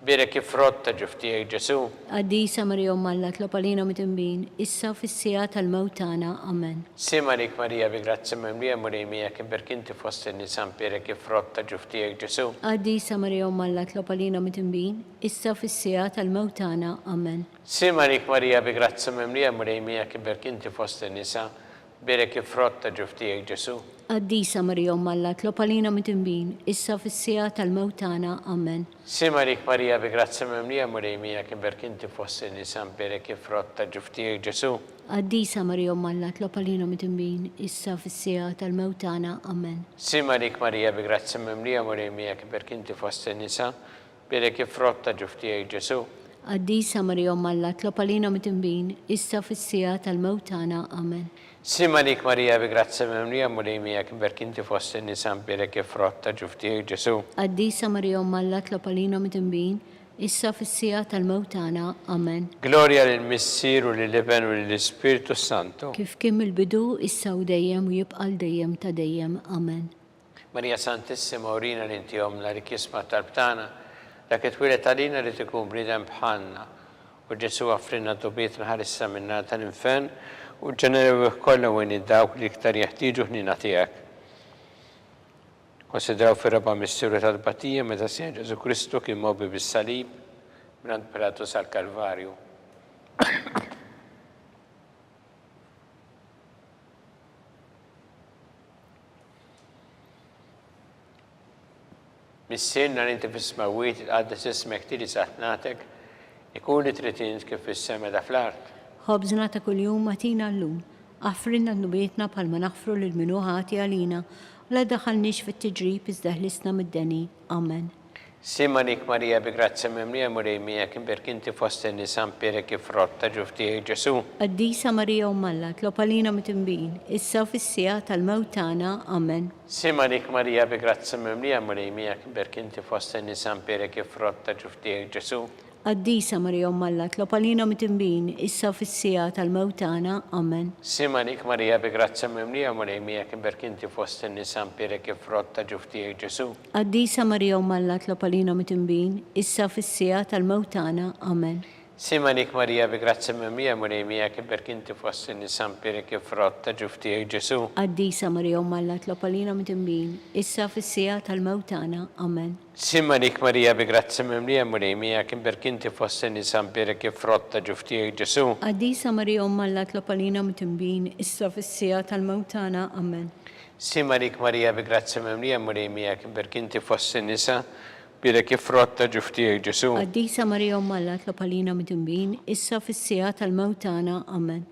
birek ifrott ta' ġuf tiegħek Ġesu. Qaddisa Marija Umm Alla, tlob għalina mit-imbin, issa fis-sija tal-mewt tagħna. Amen. Simma lik Marija bi grazzi mimlija mulejmija kimberk inti fost in-nisa, birek ifrott ta' ġuf tiegħek Ġesu. Qaddisa Marija Umm Alla, tlob għalina mit-imbin, issa fis-sija tal-mewt tagħna. Amen. Simma lik Marija bi grazzi mimlija mulejmija kimberk inti fost in-nisa, birek ifrott ta' ġuf tiegħek Ġesu. Qaddisa Marija Umm Alla, tlob għalina mit-imbin, issa fis-sija tal-mewt tagħna. Amen. Simma lik Marija bi grazzi mimlija mulejmija kimberk inti fost in-nisa, birek ifrott ta' ġuf tiegħek Ġesu. Qaddisa Marija Umm Alla, tlob għalina mit-imbin, issa fis-sija tal-mewt tagħna. Amen. Simma lik Marija bi grazzi mimlija mulejmija kimberk inti fost in-nisa, birek ifrott ta' ġuf tiegħek Ġesu. Qaddisa Marija Umm Alla, tlob għalina mit-imbin, issa fis-sija tal-mewt tagħna. Amen. Simma lik Marija bi grazzi mimlija mulejmija kimberk inti fost in-nisa, birek ifrott ta' ġuf tiegħek Ġesu. Qaddisa Marija Umm Alla, tlob għalina mit-imbin, issa fis-sija tal-mewt tagħna. Amen. Gloria lill-Missier u lill-Iben u lill-Ispiritu Santu. Kif kien mill-bidu, issa u dejjem u jibqa' dejjem ta' dejjem. Amen. Marija Santissima urina li inti omna li kisma talbtana, dak it-twilet għalina li tikun bniedem bħalna. U Ġesu għafrinna dobietna ħarissa minna tal-infern u ġenerewih kollha u dawk li iktar jeħtieġu ħnina tiegħek. Konsidraw fir-raba' misteru tal-batija meta Sir Ġesu Kristu kien mowwi bis-salib mingħand Pilatus għall-Kalvarju. Missierna li inti fis-smawiet itqaddes ismek tiġi saħnatek, ikun li trid int kif fis-sema da fl-art. Ħobżna ta' kuljum matina llum, aħfrinna d-nubietna bħalma naħfru lil minu ħati għalina u la daħalniex fit-tiġrib iżda ħlisna mid-deni. Amen. Simma lik Marija bi grazzi mimlija mulejmija kimberk inti fost in-nisa, birek ifrott ta' ġuf tiegħek Ġesu. Qaddisa Marija Umm Alla, tlob għalina mit-imbin, issa fis-sija tal-mewt tagħna. Amen. Simma lik Marija bi grazzi mimlija mulejmija kimberk inti fost in-nisa, birek ifrott ta' ġuf tiegħek Ġesu. Qaddisa Marija Umm Alla, tlob għalina mit-imbin, issa fis-sija tal-mewt tagħna. Amen. Simma lik Marija bi grazzi mimlija mulejmija kimberk inti fost in-nisa, birek ifrott ta' ġuf tiegħek Ġesu. Qaddisa Marija Umm Alla, tlob għalina mit-imbin, issa fis-sija tal-mewt tagħna. Amen. Simma lik Marija bi grazzi mimlija mulejmija kimberk inti fost in-nisa, birek ifrott ta' ġuf tiegħek Ġesu. Qaddisa Marija Umm Alla, tlob għalina mit-imbin, issa fis-sija tal-mewt tagħna. Amen. Simma lik Marija bi grazzi mimlija mulejmija kimberk inti fost in-nisa, birek ifrott ta' ġuf tiegħek Ġesu. Qaddisa Marija Umm Alla, tlob għalina mit-imbin, issa fis-sija tal-mewt tagħna. Amen. Simma lik Marija bi grazzi mimlija mulejmija kimberk inti fost in-nisa, birek ifrott ta' ġuf tiegħek Ġesu. Qaddisa Marija Umm Alla, tlob għalina mit-imbin, issa fis-sija tal-mewt tagħna. Amen.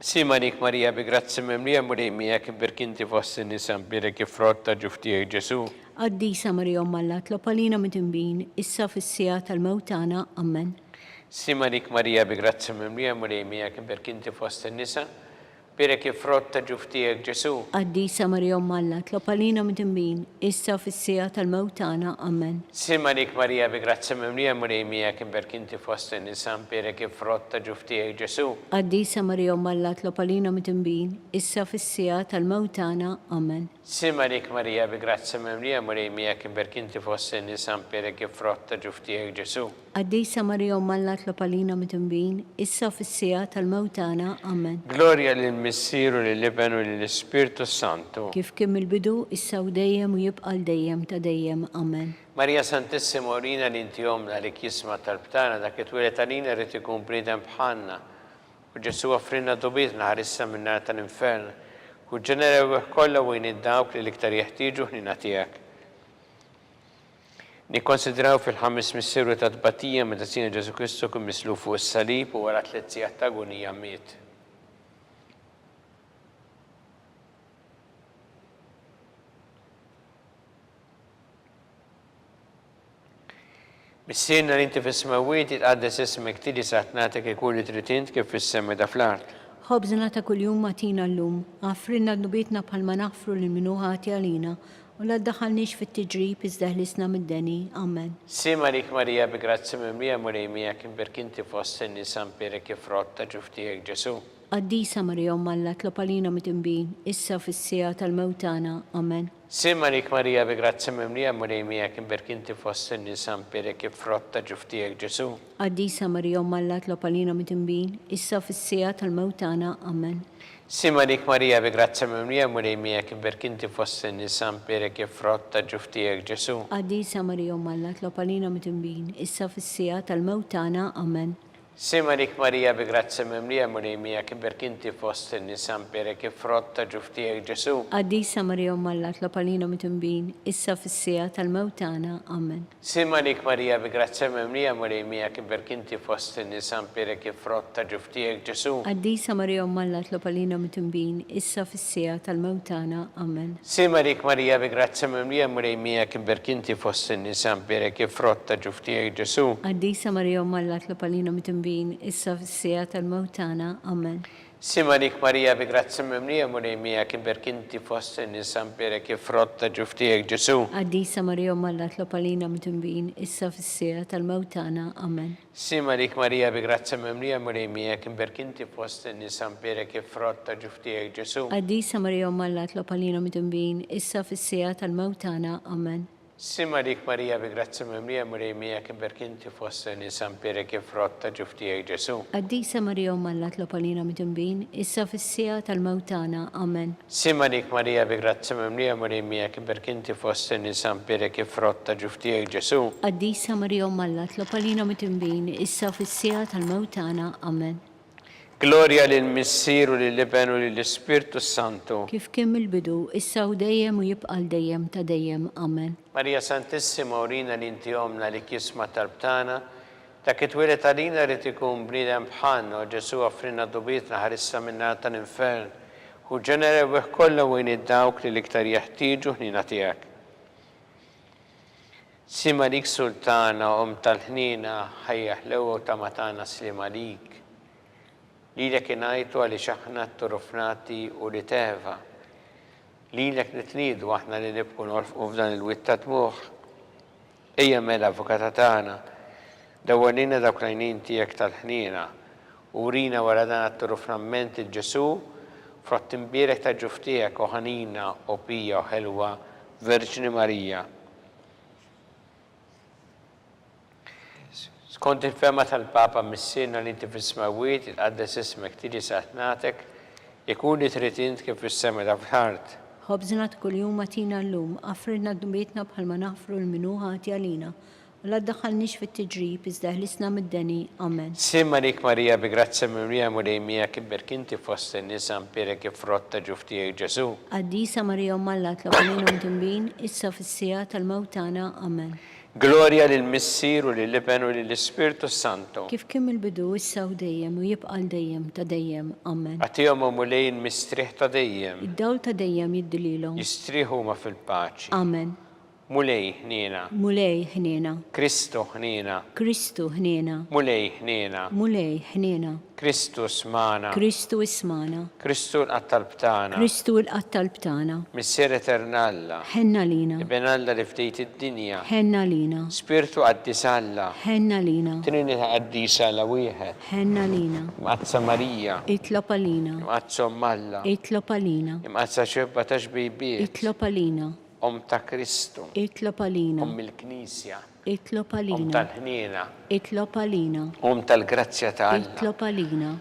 Simma lik Marija bi grazzi mimlija mulejmija kimberk inti fost in-nisa, birek ifrott ta' ġuf tiegħek Ġesu. Qaddisa Marija Umm Alla, tlob għalina mit-imbin, issa fis-sija tal-mewt tagħna. Amen. Simma lik Marija bi grazzi mimlija mulejmija kimberk inti fost in-nisa, Pirek il-frott ta' ġuftijek Ġesu. Qaddisa Marija Alla, tlob għalina mit-imbin, issa fis-sija tal-mewtana. Amen. Simanik Marija bi grazzi mimlija murejmija kim berkinti fost in-nisa pirek il-frott ta' ġuftijek Ġesu. Qaddisa Marija Alla, tlob għalina mit-imbin, issa fis-sija tal-mewtana. Amen. Simanik Marija bi grazzi mimlija murejmija kim berkinti fost in-nisa pirek il-frott ta' ġuftijek Ġesu. Qaddisa Marija Alla, tlob għalina mit-imbin, issa fis-sija tal-mewtana. Amen. Gloria lill-Missiru lill-Iben u lill-Ispirtu Santu. Kif kim il-bidu, issa u dejjem u jibqal dejjem ta' dejjem. Amen. Marija Santissima Orina li inti omna li kisma tal-btana dak it-twilet għalina rrit ikun bniedem bħalna. U Ġesu offrinna dubitna ħarissa minnar tal-infern. U ġenerew kollha u id-dawk li l-iktar jeħtieġu ħnina tiegħek. Nikkonsidraw fil-ħames missieru ta' tbatija meta sina Ġesu Kristu kun mislu fuq is-salib u wara 3 sigħat ta' agonija miet. Missierna li inti fis-smawiet tqaddes ismek tili saħtnatek ikun li trid int kif fis-semmi da fl-art. Ħobżna ta' kuljum matina llum, għafrinna d-nubitna bħalma naħfru l-minuħati għalina, u la ddaħħalniex fit-tiġrib iżdaħlisna mid-deni. Amen. Simarik Marija bi grazzi mimlija murejmija kim berkinti fost in-nisa pirek il-frott ta' ġuftijek Ġesu. Qaddisa Marija Alla, tlob għalina mit-imbin, issa fis-sija tal-mewtana. Amen. Simarik Marija bi grazzi mimlija murejmija kim berkinti fost in-nisa pirek il-frott ta' ġuftijek Ġesu. Qaddisa Marija Alla, tlob għalina mit-imbin, issa fis-sija tal-mewtana. Amen. Simarik Marija bi grazzi mimlija murejmija kim berkinti fost in-nisa pirek il-frott ta' ġuftijek Ġesu. Qaddisa Marija Alla, tlob għalina mit-imbin, issa fis-sija tal-mewtana. Amen. Simarik Marija bi grazzi mimlija murejmija kim berkinti fost in-nisa pirek il-frott ta' ġuftijek Ġesu. Qaddisa Marija Alla, tlob għalina mit-imbin, issa fis-sija tal-mewtana. Amen. Simarik Marija bi grazzi mimlija murejmija kim berkinti fost in-nisa pirek il-frott ta' ġuftijek Ġesu. Qaddisa Marija Alla, tlob għalina mit-imbin, issa fis-sija tal-mewtana. Amen. Simarik Marija bi grazzi mimlija murejmija kim berkinti fost in-nisa pirek il-frott ta' ġuftijek Ġesu. Qaddisa Marija Alla, tlob għalina mit-imbin, issa fis-sija tal-mewtana. Amen. Simarik Marija bi grazzi mimlija murejmija kim berkinti fost in-nisa pirek il-frott ta' ġuftijek Ġesu. Qaddisa Marija Alla, tlob għalina mit-imbin, issa fis-sija tal-mewtana. Amen. Simarik Marija bi grazzi mimlija murejmija kim berkinti fost in-nisa pirek il-frott ta' ġuftijek Ġesu. Qaddisa Marija Alla, tlob għalina mit-imbin, issa fis-sija tal-mewtana. Amen. Simarik Marija bi grazzi mimlija murejmija kim berkinti fost in-nisa pirek il-frott ta' ġuftijek Ġesu. Qaddisa Marija Alla, tlob għalina mit-imbin, issa fis-sija tal-mewtana. Amen. Simarik Marija bi grazzi mimlija murejmija kim berkinti fost in-nisa pirek il-frott ta' ġuftijek Ġesu. Qaddisa Marija Alla, tlob għalina mit-imbin, issa fis-sija tal-mewtana. Amen. Gloria lill-Missiru lill-Iben u lill-Ispirtu Santu. Kif kim il-bidu, issa u dejjem u jibqal dejjem ta' dejjem. Amen. Marija Santissima Orina li inti omna li kisma tal-btana, dak it-twilet għalina rrit ikun bniedem bħalna u Ġesu offrinna dubitna ħarissa minnar tal-infern u ġenerew kollha u id-dawk li l-iktar jeħtieġu ħnina tiegħek. Simarik Sultana tal-ħnina ħajja ħlewa u tamatana slimalik. Lilek inajtu għalli xaħna t-turufnati u li teva. Lilek nitnidu aħna li nibku norfqu f'dan il-wittat muħ. Ejja mela avukata tagħna, dawwalina dawk lajnin tiegħek tal-ħnina u rina wara dan t-turufnament il-Ġesu frott imbierek ta' ġuftijek u ħanina u pija u ħelwa Verġni Marija. Skont il-fema tal-Papa missierna li inti fis-smawiet tqaddes ismek tili saħtnatek ikun li trid int kif fis-semmi ta' fl-art. Ħobżna ta' kuljum matina llum, għafrinna d-dubietna bħalma naħfru l-minuħati għalina, u la ddaħħalniex fit-tiġrib iżdaħlisna mid-deni. Amen. Simarik Marija bi grazzi mimlija murejmija kim berkinti fost in-nisa pirek il-frott ta' ġuftijek Ġesu. Qaddisa Marija Alla, tlob għalina mit-imbin, issa fis-sija tal-mewtana. Amen. Gloria lill-Missiru lill-Iben u lill-Ispirtu Santu. Kif kim il-bidu, issa u dejjem u jibqal dejjem ta' dejjem. Amen. Għatihom mistriħ ta' dejjem. Id-dawl ta' dejjem jiddililhom. Jistriħu ma fil-paċi. Amen. mulej ħnina, mulej ħnina, Kristu ħnina, Kristu ħnina, mulej ħnina, mulej ħnina, Kristu smana, Kristu ismana, Kristu l-qattalb tagħna, Kristu l-qattalb tagħna, Missier Eternalla, ħenna lina, Ibn Alla li fdejt id-dinja, ħenna lina, Spiritu Qaddisalla, ħenna lina, Trinità Qaddisalla wieħed, ħenna lina, Imqazza Marija, itlob għalina, Imqazza Malla, itlob għalina, Imqazza ċebba ta' xbejbiet, itlob għalina, ta' Kristu, itlob għalina, il-Knisja, itlob għalina, tal-ħniena, itlob għalina, tal-grazzja ta' Alla, itlob għalina,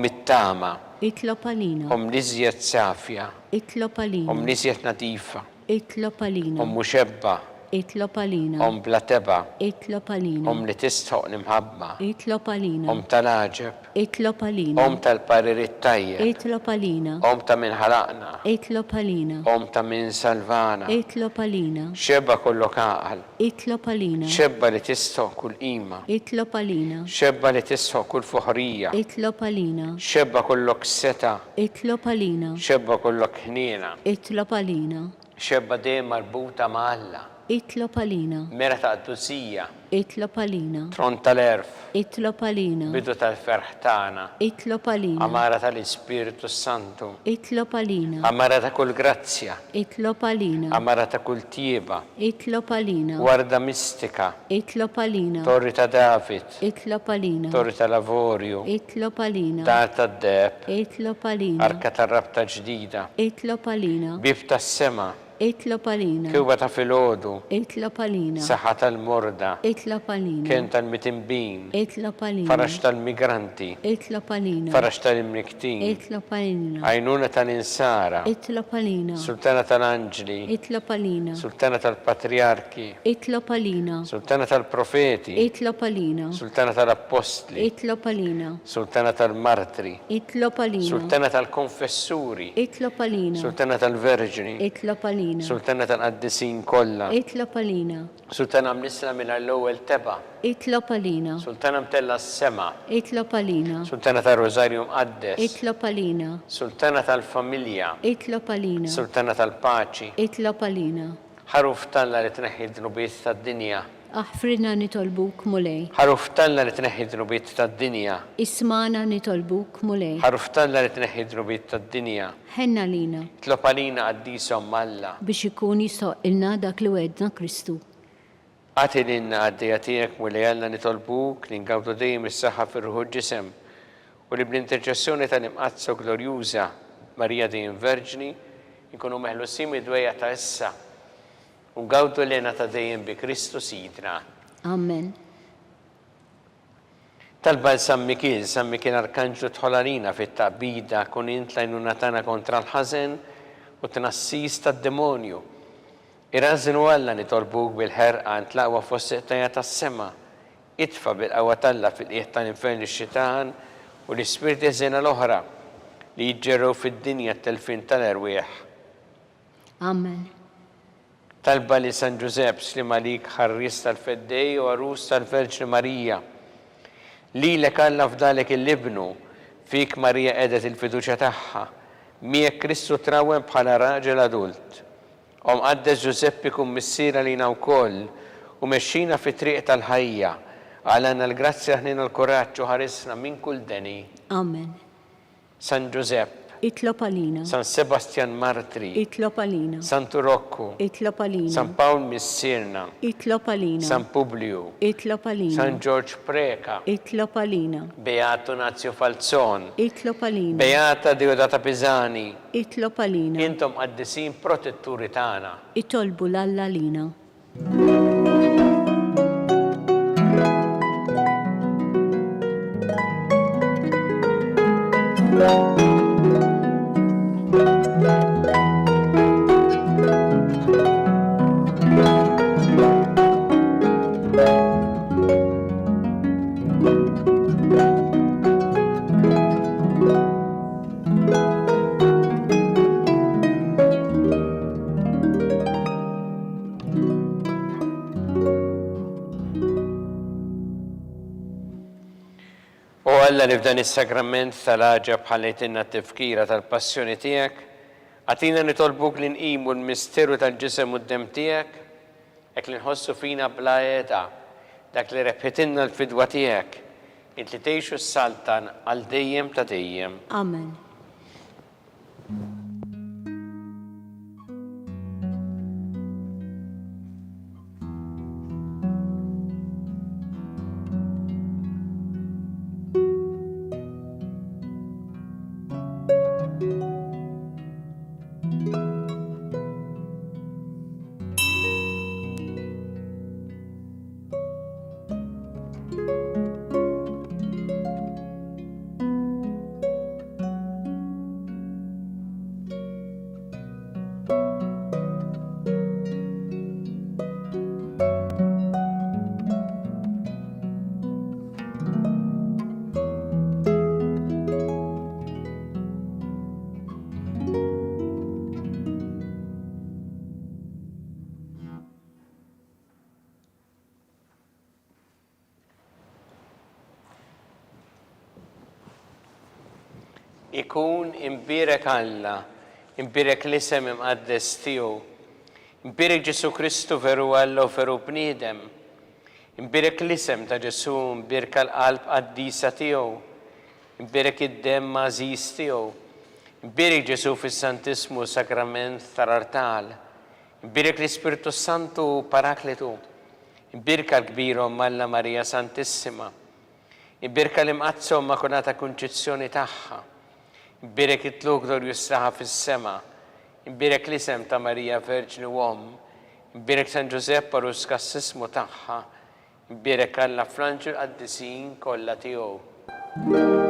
it-tama, itlob għalina, l-iżjed safja, itlob għalina, l-iżjed nadifa, itlob għalina, muxebba, itlob għalina, bla teba, itlob għalina, li tistħoq nimħabba, itlob għalina, tal-aġeb, itlob għalina, tal-paririt tajjeb, itlob għalina, ta' min ħalaqna, itlob għalina, ta' min salvana, itlob għalina, xebba kollok aqal, itlob għalina, xebba li tistħoq kull qima, itlob għalina, xebba li tistħoq kull fuħrija, itlob għalina, xebba kollok seta, itlob għalina, xebba kollok ħniena, itlob għalina, xebba dejjem marbuta ma' Alla, itlob għalina, mera ta' qdussija, itlob għalina, tron tal-erf, itlob għalina, bidu tal-ferħ tagħna, itlob għalina, amara tal-Ispiritu Santu, itlob għalina, amara ta' kull grazzja, itlob għalina, amara ta' kull tieba, itlob għalina, warda mistika, itlob għalina, torri ta' David, itlob għalina, torri ta' Lavorju, itlob għalina, dar ta' Deb, itlob għalina, arka ta' rabta ġdida, itlob għalina, bib ta' sema, itlob għalina, kuba ta' filgħodu, itlob għalina, saħħa tal-morda, itlob għalina, kien tal-mitimbin, itlob għalina, farax tal-migranti, itlob għalina, farax tal-imniktin, itlob għalina, għajnuna tal-insara, itlob għalina, sultana tal-anġli, itlob għalina, sultana tal-patriarki, itlob għalina, sultana tal-profeti, itlob għalina, sultana tal-apostli, itlob għalina, sultana tal-martri, itlob għalina, sultana tal-konfessuri, itlob għalina, sultana tal-verġini, itlob għalina, sultana tal-qaddisin kollha, itlob għalina, sultana mnisla minn l-ewwel teba, itlob għalina, sultana mtella s-sema, itlob għalina, sultana tal-Rosarju mqaddes, itlob għalina, sultana tal-familja, itlob għalina, sultana tal-paċi, itlob għalina, ħaruf talla li tneħħi d-nubiet tad-dinja, aħfrina nitolbuk mulej, ħaruf talla li tneħħi d-nubiet tad-dinja, ismana nitolbuk mulej, ħaruf talla li tneħħi d-nubiet tad-dinja, ħenna lina, tlob għalina għaddisom Alla, biex ikun jistoqilna dak li wedna Kristu. għati l-inna għaddija tijek mulej Alla nitolbuk li ngawdu dejjem is-saħħa fir-ruħu ġisem u li bl-interċessjoni tal-imqazza glorjuża Marija dejjem Verġni nkunu meħlusin mid-dwejja ta' issa u ngawdu l-ena ta' dejjem bi Kristu Sidna. Amen. Talba l-San Mikil Arkanġlu tħolalina fit-taqbida kun intlajnuna tana kontra l-ħazen u t-nassis tad-demonju. Irrażinu Alla nitolbuk bil-ħerqa ntlaqwa fos-seqtajja tas-sema, itfa bil-qawwa Alla fil-qiegħ tal-infern ix-xitan u l-ispirti żena l-oħra li jiġġerrew fid-dinja t-telfin tal-erwieħ. Amen. Talba li San Giuseppe Slimalik ħarris tal-Feddej u Arus tal-Verġni Marija. Lilek Alla fdalek il-libnu, fik Marija edet il-fiduċja tagħha, miegħek Kristu trawem bħala raġel adult. Għaddes Giuseppe kun missiera lina wkoll u mexxina fit-triq tal-ħajja, għalana l-grazzja ħnina l-kuraġġ u ħarisna minn kull deni. Amen. San Giuseppe, Itlob għalina, San Sebastian Martri, itlob għalina, San Turocco, itlob għalina, San Paul Missirna, itlob għalina, San Publiu, itlob għalina, San George Preka, itlob għalina, Beato Nazio Falzon, itlob għalina, Beata Deodata Pisani, itlob għalina, intom għaddisin protetturi tagħna. itolbu l-Alla lina. Alla li f'dan is-sagrament tal-ħaġa bħalejtinna t-tifkira tal-passjoni tiegħek, għatina nitolbuk li nqimu l-misteru tal-ġisem u d-dem tiegħek Ek li nħossu fina bla eta, dak li repetinna l-fidwa tiegħek, int li tgħixu s-saltan għal dejjem ta' dejjem. Amen. Ikun imbirek Alla, imbirek l-isem imqaddes tiegħu, imbirek Ġesu Kristu veru Alla u veru bniedem, imbirek l-isem ta' Ġesu, imbirek l-qalb qaddisa tiegħu, imbirek id-dem mażiż tiegħu, imbirek Ġesu fis-Santismu sakrament tal-artal, imbirek l-Ispiritu Santu Parakletu, imbirek l-kbirhom Alla Marija Santissima, imbirek l-imqazza Immakolata Kunċizzjoni tagħha, imbirek it-tluk glorjus tagħha fis-sema, imbirek l-isem ta' Marija Verġni Uomm, imbirek San Ġusepp Parus kassismu tagħha, imbirek Alla fl-anġel qaddisin kollha tiegħu.